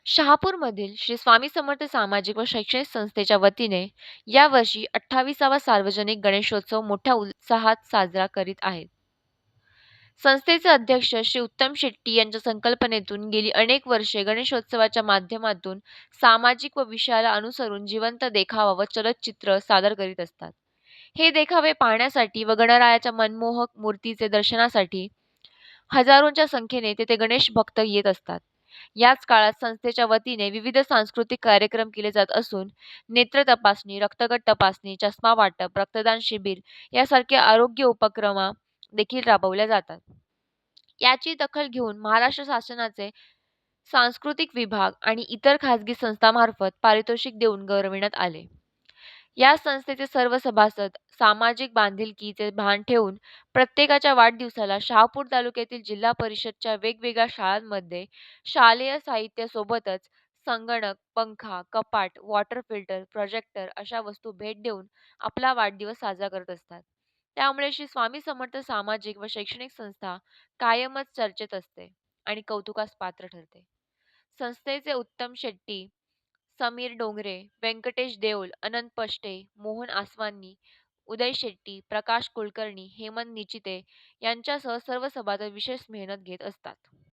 शहापूरमधील श्री स्वामी समर्थ सामाजिक व शैक्षणिक संस्थेच्या वतीने यावर्षी 28वा सार्वजनिक गणेशोत्सव मोठ्या उत्साहात साजरा करीत आहेत. संस्थेचे अध्यक्ष श्री उत्तम शेट्टी यांच्या संकल्पनेतून गेली अनेक वर्षे गणेशोत्सवाच्या माध्यमातून सामाजिक व विषयाला अनुसरून जिवंत देखावा व चलचित्र सादर करीत असतात. हे देखावे पाहण्यासाठी व गणरायाच्या मनमोहक मूर्तीचे दर्शनासाठी हजारोंच्या संख्येने तेथे गणेश भक्त येत असतात. याच काळात संस्थेच्या वतीने विविध सांस्कृतिक कार्यक्रम केले जात असून नेत्र तपासणी, रक्तगट तपासणी, चष्मा वाटप, रक्तदान शिबिर यासारखे आरोग्य उपक्रमा देखील राबवल्या जातात. याची दखल घेऊन महाराष्ट्र शासनाचे सांस्कृतिक विभाग आणि इतर खाजगी संस्थांमार्फत पारितोषिक देऊन गौरविण्यात आले. या संस्थेचे सर्व सभासद सामाजिक बांधिलकीचे भान ठेवून प्रत्येकाच्या वाढदिवसाला शहापूर तालुक्यातील जिल्हा परिषदच्या वेगवेगळ्या शाळांमध्ये शालेय साहित्यासोबतच संगणक, पंखा, कपाट, वॉटर फिल्टर, प्रोजेक्टर अशा वस्तू भेट देऊन आपला वाढदिवस साजरा करत असतात. त्यामुळे श्री स्वामी समर्थ सामाजिक व शैक्षणिक संस्था कायमच चर्चेत असते आणि कौतुकास पात्र ठरते. संस्थेचे उत्तम शेट्टी, समीर डोंगरे, व्यंकटेश देओल, अनंत पष्टे, मोहन आसवानी, उदय शेट्टी, प्रकाश कुलकर्णी, हेमंत निचिते यांच्यासह सर्व सभासद विशेष मेहनत घेत असतात.